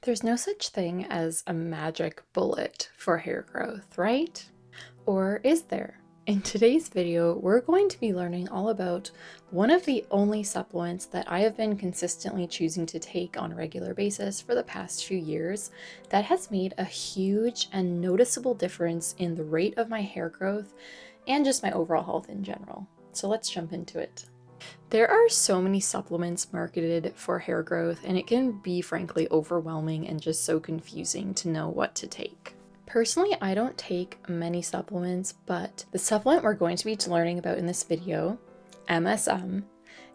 There's no such thing as a magic bullet for hair growth, right? Or is there? In today's video, we're going to be learning all about one of the only supplements that I have been consistently choosing to take on a regular basis for the past few years that has made a huge and noticeable difference in the rate of my hair growth and just my overall health in general. So let's jump into it. There are so many supplements marketed for hair growth, and it can be frankly overwhelming and just so confusing to know what to take. Personally, I don't take many supplements, but the supplement we're going to be learning about in this video, MSM,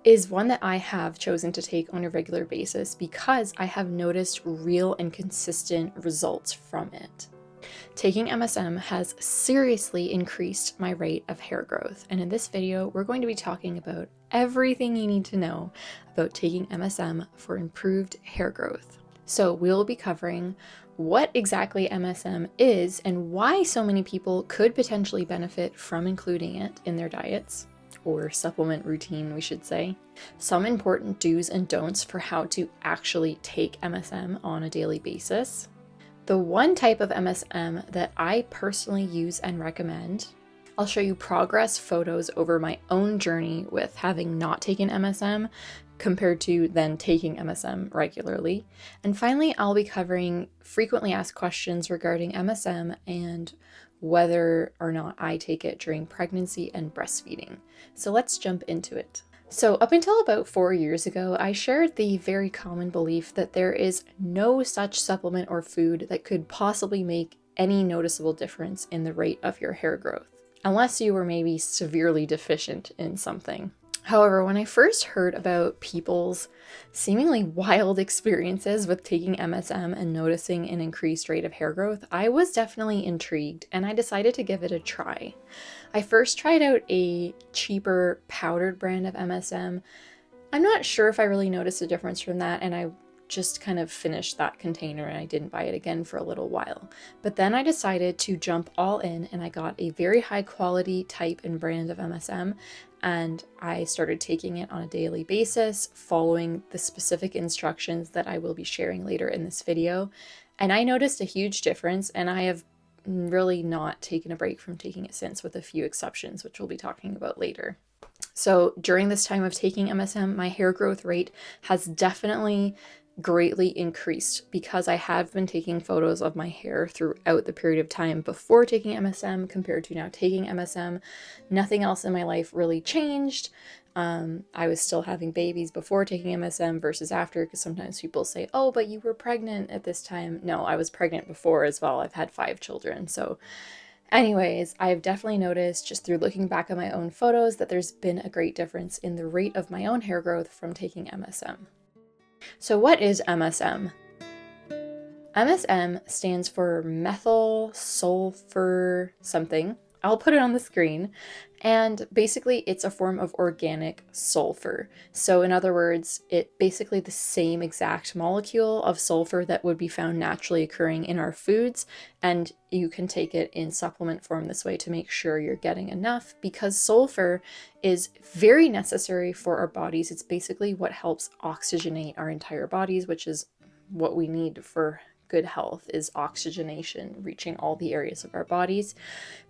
is one that I have chosen to take on a regular basis because I have noticed real and consistent results from it. Taking MSM has seriously increased my rate of hair growth, and in this video we're going to be talking about everything you need to know about taking MSM for improved hair growth. So we'll be covering what exactly MSM is and why so many people could potentially benefit from including it in their diets, or supplement routine we should say, some important do's and don'ts for how to actually take MSM on a daily basis, the one type of MSM that I personally use and recommend. I'll show you progress photos over my own journey with having not taken MSM compared to then taking MSM regularly. And finally, I'll be covering frequently asked questions regarding MSM and whether or not I take it during pregnancy and breastfeeding. So let's jump into it. So up until about 4 years ago, I shared the very common belief that there is no such supplement or food that could possibly make any noticeable difference in the rate of your hair growth, unless you were maybe severely deficient in something. However, when I first heard about people's seemingly wild experiences with taking MSM and noticing an increased rate of hair growth, I was definitely intrigued and I decided to give it a try. I first tried out a cheaper powdered brand of MSM. I'm not sure if I really noticed a difference from that, and I just kind of finished that container and I didn't buy it again for a little while. But then I decided to jump all in and I got a very high quality type and brand of MSM, and I started taking it on a daily basis, following the specific instructions that I will be sharing later in this video. And I noticed a huge difference, and I have really not taken a break from taking it since, with a few exceptions, which we'll be talking about later. So during this time of taking MSM, my hair growth rate has definitely greatly increased because I have been taking photos of my hair throughout the period of time before taking MSM compared to now taking MSM. Nothing else in my life really changed. I was still having babies before taking MSM versus after, because sometimes people say, oh, but you were pregnant at this time. No, I was pregnant before as well. I've had 5 children. So anyways, I've definitely noticed just through looking back at my own photos that there's been a great difference in the rate of my own hair growth from taking MSM. So what is MSM? MSM stands for methyl sulfur something. I'll put it on the screen. And basically it's a form of organic sulfur. So in other words, it's basically the same exact molecule of sulfur that would be found naturally occurring in our foods. And you can take it in supplement form this way to make sure you're getting enough, because sulfur is very necessary for our bodies. It's basically what helps oxygenate our entire bodies, which is what we need for good health, is oxygenation reaching all the areas of our bodies.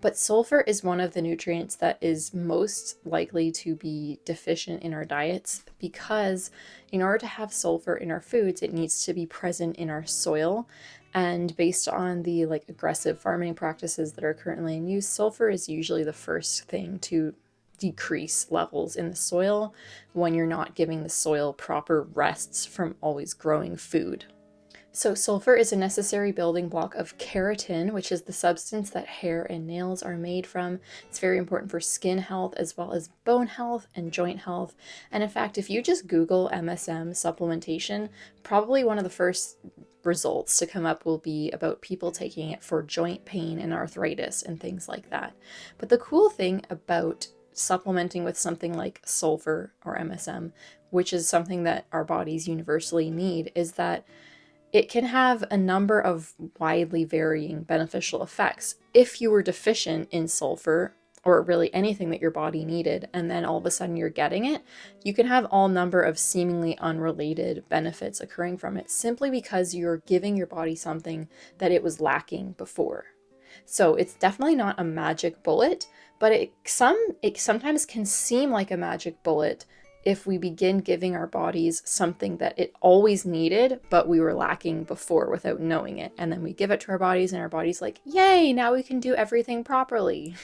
But sulfur is one of the nutrients that is most likely to be deficient in our diets, because in order to have sulfur in our foods, it needs to be present in our soil. And based on the aggressive farming practices that are currently in use, sulfur is usually the first thing to decrease levels in the soil when you're not giving the soil proper rests from always growing food. So sulfur is a necessary building block of keratin, which is the substance that hair and nails are made from. It's very important for skin health as well as bone health and joint health. And in fact, if you just Google MSM supplementation, probably one of the first results to come up will be about people taking it for joint pain and arthritis and things like that. But the cool thing about supplementing with something like sulfur or MSM, which is something that our bodies universally need, is that it can have a number of widely varying beneficial effects. If you were deficient in sulfur or really anything that your body needed, and then all of a sudden you're getting it, you can have all number of seemingly unrelated benefits occurring from it simply because you're giving your body something that it was lacking before. So it's definitely not a magic bullet, but it sometimes can seem like a magic bullet if we begin giving our bodies something that it always needed, but we were lacking before without knowing it. And then we give it to our bodies and our body's like, yay, now we can do everything properly.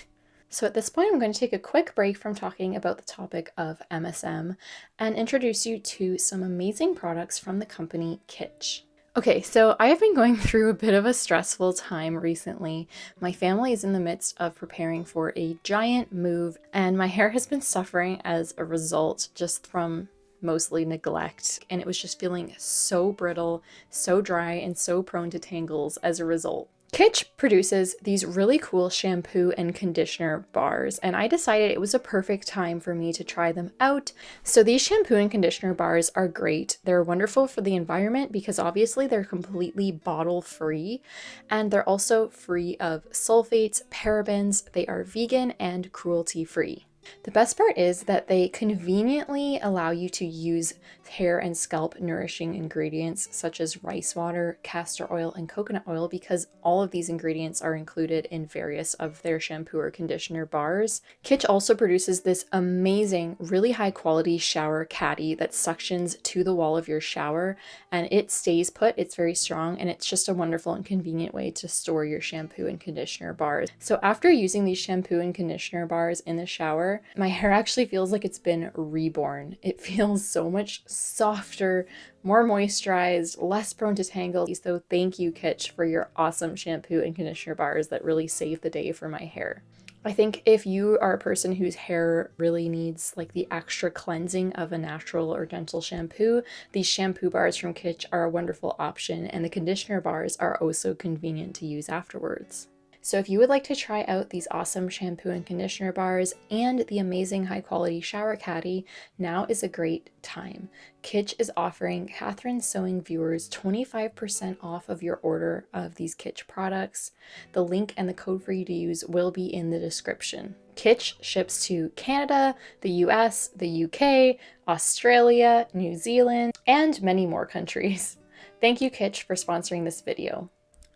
So at this point, I'm going to take a quick break from talking about the topic of MSM and introduce you to some amazing products from the company Kitsch. Okay, so I have been going through a bit of a stressful time recently. My family is in the midst of preparing for a giant move, and my hair has been suffering as a result just from mostly neglect, and it was just feeling so brittle, so dry, and so prone to tangles as a result. Kitsch produces these really cool shampoo and conditioner bars, and I decided it was a perfect time for me to try them out. So these shampoo and conditioner bars are great. They're wonderful for the environment because obviously they're completely bottle free, and they're also free of sulfates, parabens, they are vegan and cruelty free. The best part is that they conveniently allow you to use hair and scalp nourishing ingredients such as rice water, castor oil, and coconut oil because all of these ingredients are included in various of their shampoo or conditioner bars. Kitsch also produces this amazing, really high quality shower caddy that suctions to the wall of your shower and it stays put, it's very strong, and it's just a wonderful and convenient way to store your shampoo and conditioner bars. So after using these shampoo and conditioner bars in the shower, my hair actually feels like it's been reborn. It feels so much softer, more moisturized, less prone to tangles. So thank you, Kitsch, for your awesome shampoo and conditioner bars that really save the day for my hair. I think if you are a person whose hair really needs like the extra cleansing of a natural or gentle shampoo, these shampoo bars from Kitsch are a wonderful option, and the conditioner bars are also convenient to use afterwards. So if you would like to try out these awesome shampoo and conditioner bars and the amazing high quality shower caddy, now is a great time. Kitsch is offering Catherine Sewing viewers 25% off of your order of these Kitsch products. The link and the code for you to use will be in the description. Kitsch ships to Canada, the US, the UK, Australia, New Zealand, and many more countries. Thank you, Kitsch, for sponsoring this video.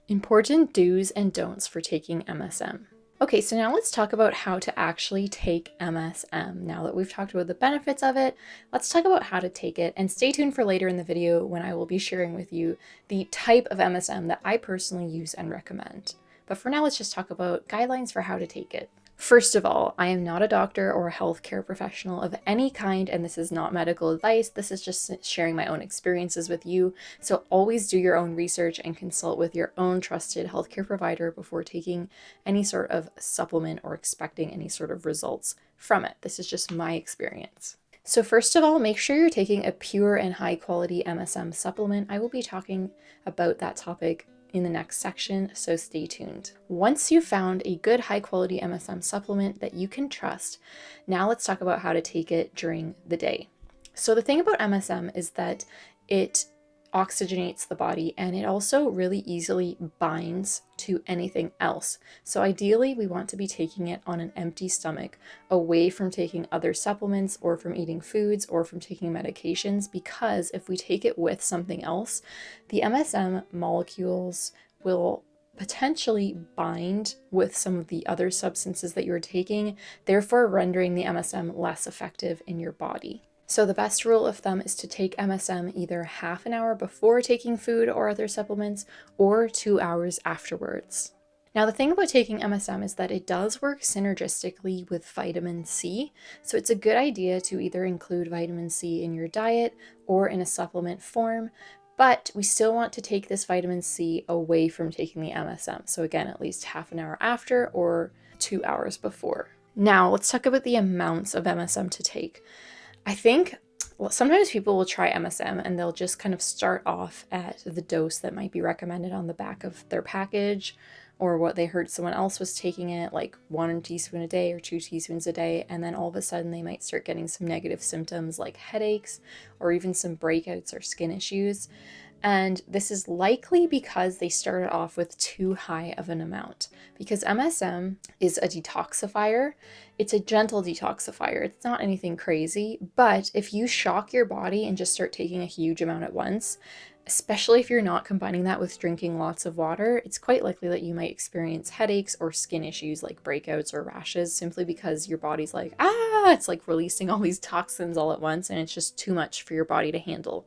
Important do's and don'ts for taking MSM. Okay, so now let's talk about how to actually take MSM. Now that we've talked about the benefits of it, let's talk about how to take it, and stay tuned for later in the video when I will be sharing with you the type of MSM that I personally use and recommend. But for now, let's just talk about guidelines for how to take it. First of all, I am not a doctor or a healthcare professional of any kind, and this is not medical advice. This is just sharing my own experiences with you. So always do your own research and consult with your own trusted healthcare provider before taking any sort of supplement or expecting any sort of results from it. This is just my experience. So first of all, make sure you're taking a pure and high quality MSM supplement. I will be talking about that topic in the next section, so stay tuned. Once you've found a good high quality MSM supplement that you can trust, now let's talk about how to take it during the day. So the thing about MSM is that it oxygenates the body and it also really easily binds to anything else. So ideally we want to be taking it on an empty stomach, away from taking other supplements or from eating foods or from taking medications, because if we take it with something else, the MSM molecules will potentially bind with some of the other substances that you're taking, therefore rendering the MSM less effective in your body. So the best rule of thumb is to take MSM either half an hour before taking food or other supplements, or 2 hours afterwards. Now the thing about taking MSM is that it does work synergistically with vitamin C, so it's a good idea to either include vitamin C in your diet or in a supplement form, but we still want to take this vitamin C away from taking the MSM. So again, at least half an hour after or 2 hours before. Now let's talk about the amounts of MSM to take. I think sometimes people will try MSM and they'll just kind of start off at the dose that might be recommended on the back of their package, or what they heard someone else was taking it, like 1 teaspoon a day or 2 teaspoons a day, and then all of a sudden they might start getting some negative symptoms like headaches or even some breakouts or skin issues. And this is likely because they started off with too high of an amount. Because MSM is a detoxifier. It's a gentle detoxifier. It's not anything crazy, but if you shock your body and just start taking a huge amount at once, especially if you're not combining that with drinking lots of water, it's quite likely that you might experience headaches or skin issues like breakouts or rashes, simply because your body's like, it's like releasing all these toxins all at once, and it's just too much for your body to handle.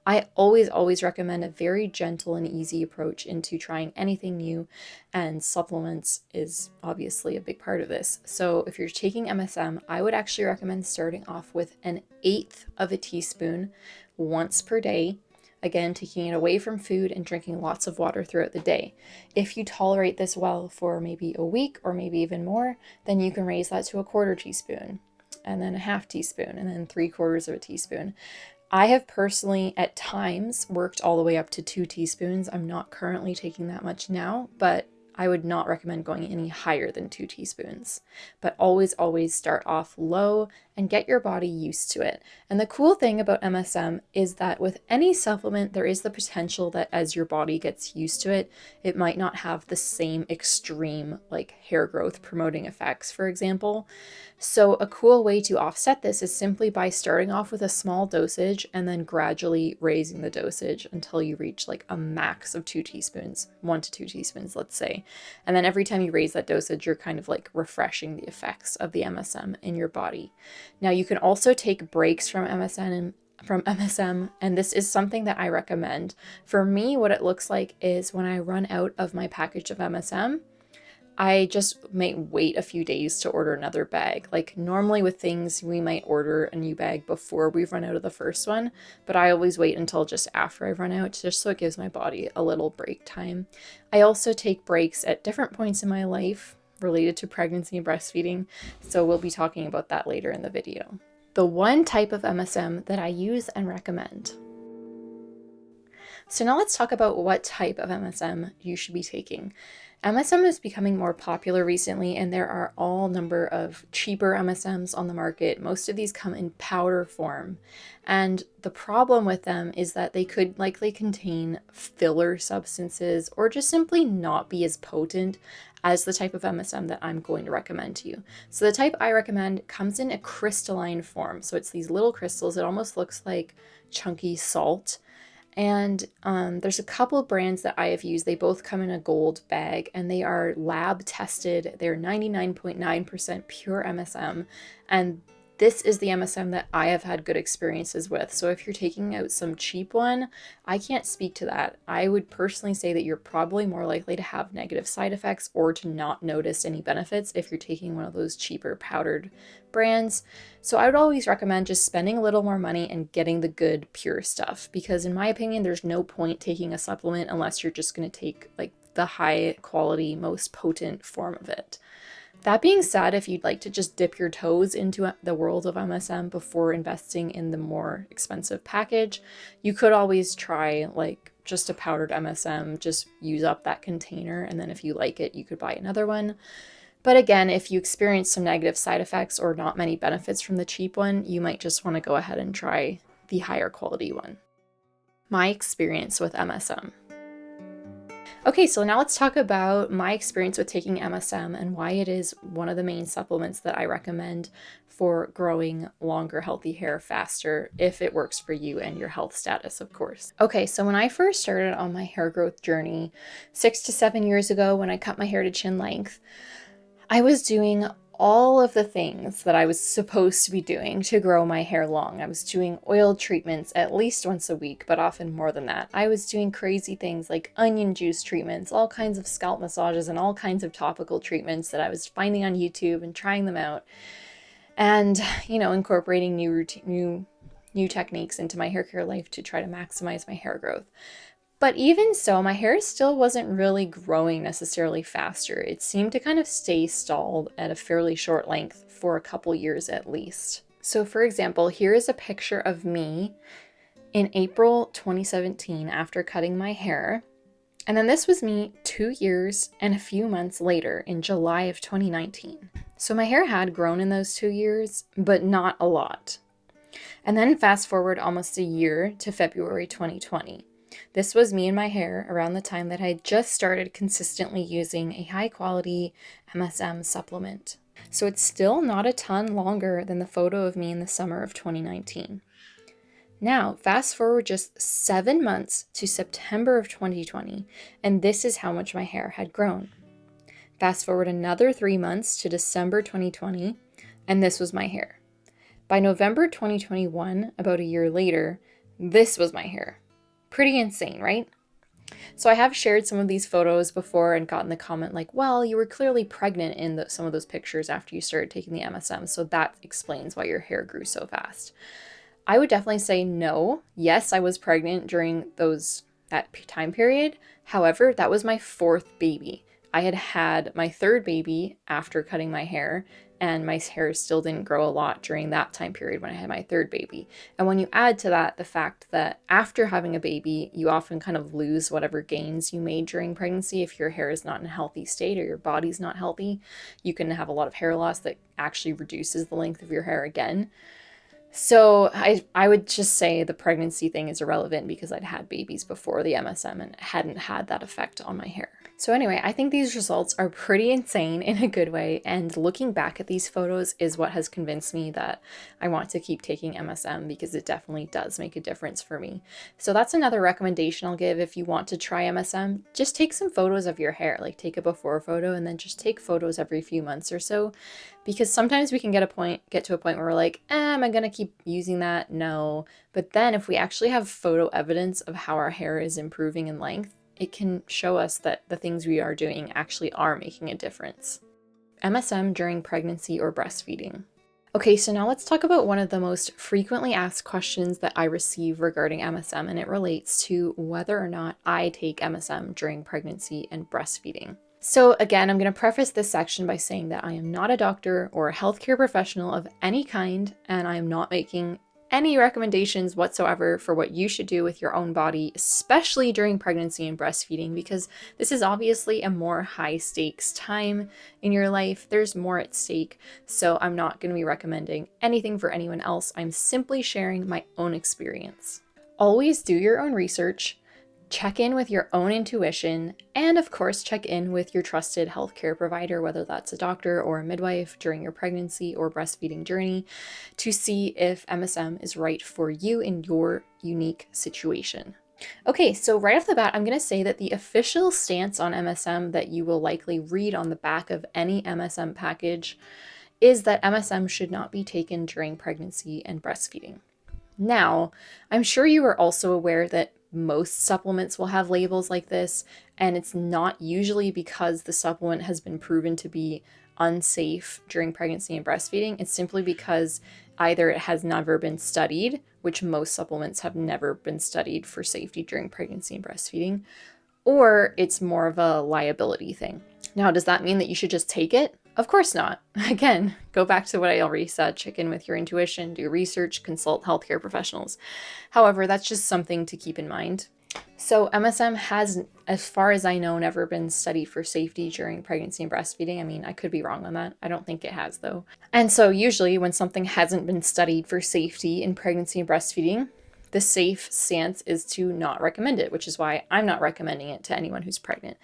I always recommend a very gentle and easy approach into trying anything new, and supplements is obviously a big part of this. So if you're taking MSM, I would actually recommend starting off with 1/8 of a teaspoon once per day. Again, taking it away from food and drinking lots of water throughout the day. If you tolerate this well for maybe a week or maybe even more, then you can raise that to 1/4 teaspoon, and then 1/2 teaspoon, and then 3/4 of a teaspoon. I have personally at times worked all the way up to 2 teaspoons. I'm not currently taking that much now, but I would not recommend going any higher than 2 teaspoons. But always start off low and get your body used to it. And the cool thing about MSM is that with any supplement, there is the potential that as your body gets used to it, it might not have the same extreme like hair growth promoting effects, for example. So a cool way to offset this is simply by starting off with a small dosage and then gradually raising the dosage until you reach like a max of 2 teaspoons, 1 to 2 teaspoons, let's say. And then every time you raise that dosage, you're kind of like refreshing the effects of the MSM in your body. Now you can also take breaks from MSM, and this is something that I recommend. For me, what it looks like is when I run out of my package of MSM, I just may wait a few days to order another bag. Like normally with things, we might order a new bag before we've run out of the first one, but I always wait until just after I've run out, just so it gives my body a little break time. I also take breaks at different points in my life related to pregnancy and breastfeeding, so we'll be talking about that later in the video. The one type of MSM that I use and recommend. So now let's talk about what type of MSM you should be taking. MSM is becoming more popular recently, and there are all number of cheaper MSMs on the market. Most of these come in powder form, and the problem with them is that they could likely contain filler substances or just simply not be as potent as the type of MSM that I'm going to recommend to you. So the type I recommend comes in a crystalline form. So it's these little crystals. It almost looks like chunky salt. And there's a couple brands that I have used. They both come in a gold bag, and they are lab tested. They're 99.9% pure MSM. And this is the MSM that I have had good experiences with. So if you're taking out some cheap one, I can't speak to that. I would personally say that you're probably more likely to have negative side effects or to not notice any benefits if you're taking one of those cheaper powdered brands. So I would always recommend just spending a little more money and getting the good pure stuff, because in my opinion, there's no point taking a supplement unless you're just going to take like the high quality, most potent form of it. That being said, if you'd like to just dip your toes into the world of MSM before investing in the more expensive package, you could always try like just a powdered MSM, just use up that container, and then if you like it, you could buy another one. But again, if you experience some negative side effects or not many benefits from the cheap one, you might just want to go ahead and try the higher quality one. My experience with MSM. Okay, so now let's talk about my experience with taking MSM and why it is one of the main supplements that I recommend for growing longer, healthy hair faster, if it works for you and your health status, of course. Okay, so when I first started on my hair growth journey 6 to 7 years ago, when I cut my hair to chin length, I was doing all of the things that I was supposed to be doing to grow my hair long. I was doing oil treatments at least once a week, but often more than that. I was doing crazy things like onion juice treatments, all kinds of scalp massages, and all kinds of topical treatments that I was finding on YouTube and trying them out. And, you know, incorporating new techniques into my hair care life to try to maximize my hair growth. But even so, my hair still wasn't really growing necessarily faster. It seemed to kind of stay stalled at a fairly short length for a couple years at least. So for example, here is a picture of me in April 2017 after cutting my hair. And then this was me 2 years and a few months later in July of 2019. So my hair had grown in those 2 years, but not a lot. And then fast forward almost a year to February 2020. This was me and my hair around the time that I had just started consistently using a high quality MSM supplement. So it's still not a ton longer than the photo of me in the summer of 2019. Now, fast forward just 7 months to September of 2020, and this is how much my hair had grown. Fast forward another 3 months to December 2020, and this was my hair. By November 2021, about a year later, this was my hair. Pretty insane, right? So I have shared some of these photos before and gotten the comment like, well, you were clearly pregnant in some of those pictures after you started taking the MSM, so that explains why your hair grew so fast. I would definitely say no. Yes, I was pregnant during that time period. However, that was my 4th baby. I had had my 3rd baby after cutting my hair, and my hair still didn't grow a lot during that time period when I had my 3rd baby. And when you add to that the fact that after having a baby, you often kind of lose whatever gains you made during pregnancy. If your hair is not in a healthy state or your body's not healthy, you can have a lot of hair loss that actually reduces the length of your hair again. So I would just say the pregnancy thing is irrelevant because I'd had babies before the MSM and hadn't had that effect on my hair. So anyway, I think these results are pretty insane in a good way, and looking back at these photos is what has convinced me that I want to keep taking MSM because it definitely does make a difference for me. So that's another recommendation I'll give if you want to try MSM. Just take some photos of your hair, like take a before photo and then just take photos every few months or so, because sometimes we can get to a point where we're like, am I gonna keep using that? No. But then if we actually have photo evidence of how our hair is improving in length, it can show us that the things we are doing actually are making a difference. MSM during pregnancy or breastfeeding. Okay, so now let's talk about one of the most frequently asked questions that I receive regarding MSM, and it relates to whether or not I take MSM during pregnancy and breastfeeding. So again, I'm going to preface this section by saying that I am not a doctor or a healthcare professional of any kind, and I am not making any recommendations whatsoever for what you should do with your own body, especially during pregnancy and breastfeeding, because this is obviously a more high stakes time in your life. There's more at stake. So I'm not going to be recommending anything for anyone else. I'm simply sharing my own experience. Always do your own research. Check in with your own intuition, and of course, check in with your trusted healthcare provider, whether that's a doctor or a midwife during your pregnancy or breastfeeding journey, to see if MSM is right for you in your unique situation. Okay, so right off the bat, I'm going to say that the official stance on MSM that you will likely read on the back of any MSM package is that MSM should not be taken during pregnancy and breastfeeding. Now, I'm sure you are also aware that most supplements will have labels like this, and it's not usually because the supplement has been proven to be unsafe during pregnancy and breastfeeding. It's simply because either it has never been studied, which most supplements have never been studied for safety during pregnancy and breastfeeding, or it's more of a liability thing. Now, does that mean that you should just take it? Of course not. Again, go back to what I already said. Check in with your intuition, do research, consult healthcare professionals. However, that's just something to keep in mind. So MSM has, as far as I know, never been studied for safety during pregnancy and breastfeeding. I mean, I could be wrong on that. I don't think it has, though. And so usually when something hasn't been studied for safety in pregnancy and breastfeeding, the safe stance is to not recommend it, which is why I'm not recommending it to anyone who's pregnant.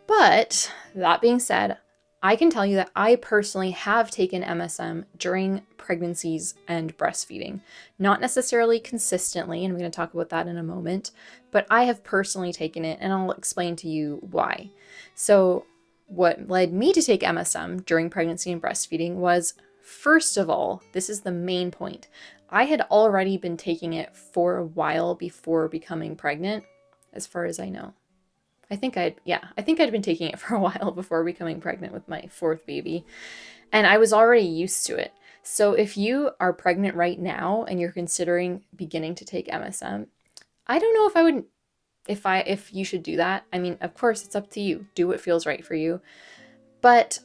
But that being said, I can tell you that I personally have taken MSM during pregnancies and breastfeeding. Not necessarily consistently, and I'm going to talk about that in a moment, but I have personally taken it, and I'll explain to you why. So what led me to take MSM during pregnancy and breastfeeding was, first of all, this is the main point, I had already been taking it for a while before becoming pregnant, as far as I know. I think I'd been taking it for a while before becoming pregnant with my 4th baby, and I was already used to it. So if you are pregnant right now and you're considering beginning to take MSM, I don't know if you should do that. I mean, of course, it's up to you. Do what feels right for you. But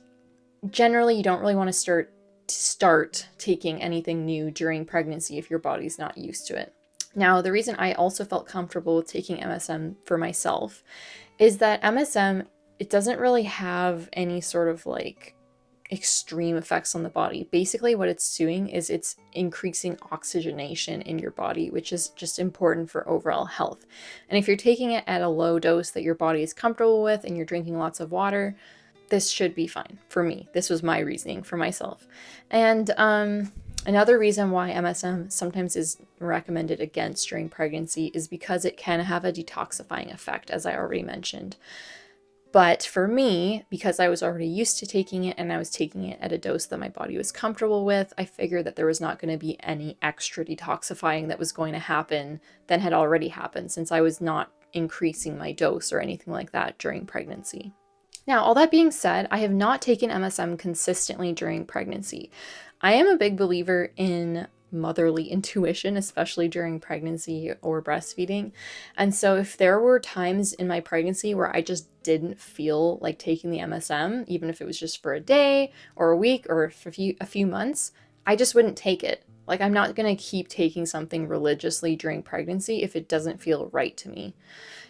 generally, you don't really want to start taking anything new during pregnancy if your body's not used to it. Now, the reason I also felt comfortable with taking MSM for myself is that MSM, it doesn't really have any sort of extreme effects on the body. Basically what it's doing is it's increasing oxygenation in your body, which is just important for overall health. And if you're taking it at a low dose that your body is comfortable with and you're drinking lots of water, this should be fine for me. This was my reasoning for myself. And another reason why MSM sometimes is recommended against during pregnancy is because it can have a detoxifying effect, as I already mentioned. But for me, because I was already used to taking it and I was taking it at a dose that my body was comfortable with, I figured that there was not going to be any extra detoxifying that was going to happen than had already happened, since I was not increasing my dose or anything like that during pregnancy. Now, all that being said, I have not taken MSM consistently during pregnancy. I am a big believer in motherly intuition, especially during pregnancy or breastfeeding. And so if there were times in my pregnancy where I just didn't feel like taking the MSM, even if it was just for a day or a week or a few months, I just wouldn't take it. Like, I'm not going to keep taking something religiously during pregnancy if it doesn't feel right to me.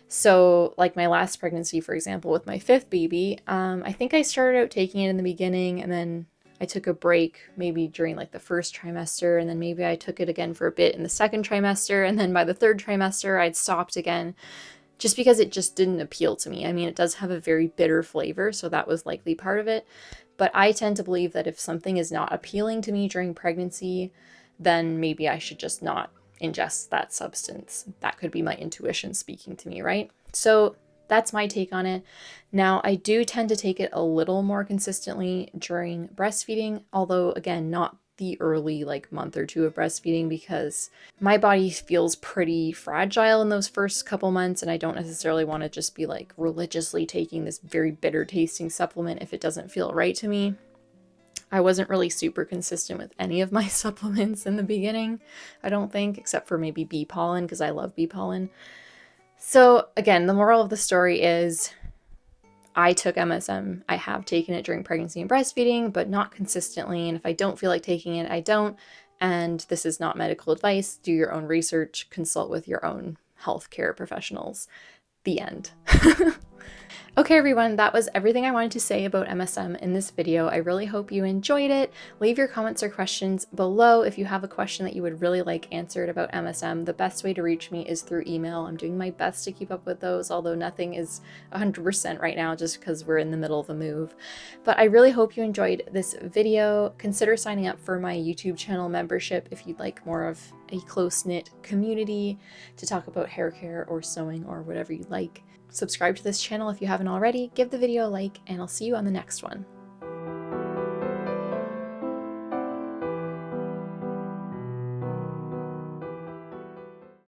So like my last pregnancy, for example, with my 5th baby, I think I started out taking it in the beginning, and then I took a break maybe during like the 1st trimester, and then maybe I took it again for a bit in the 2nd trimester, and then by the 3rd trimester I'd stopped again, just because it just didn't appeal to me. I mean, it does have a very bitter flavor, so that was likely part of it, but I tend to believe that if something is not appealing to me during pregnancy, then maybe I should just not ingest that substance. That could be my intuition speaking to me, right? So that's my take on it. Now, I do tend to take it a little more consistently during breastfeeding, although again, not the early like month or 2 of breastfeeding, because my body feels pretty fragile in those first couple months, and I don't necessarily want to just be like religiously taking this very bitter tasting supplement if it doesn't feel right to me. I wasn't really super consistent with any of my supplements in the beginning, I don't think, except for maybe bee pollen, because I love bee pollen. So again, the moral of the story is I took MSM. I have taken it during pregnancy and breastfeeding, but not consistently. And if I don't feel like taking it, I don't. And this is not medical advice. Do your own research, consult with your own healthcare professionals. The end. Okay, everyone, that was everything I wanted to say about MSM in this video. I really hope you enjoyed it. Leave your comments or questions below if you have a question that you would really like answered about MSM. The best way to reach me is through email. I'm doing my best to keep up with those, although nothing is 100% right now just because we're in the middle of a move. But I really hope you enjoyed this video. Consider signing up for my YouTube channel membership if you'd like more of a close-knit community to talk about hair care or sewing or whatever you like. Subscribe to this channel if you haven't already, give the video a like, and I'll see you on the next one.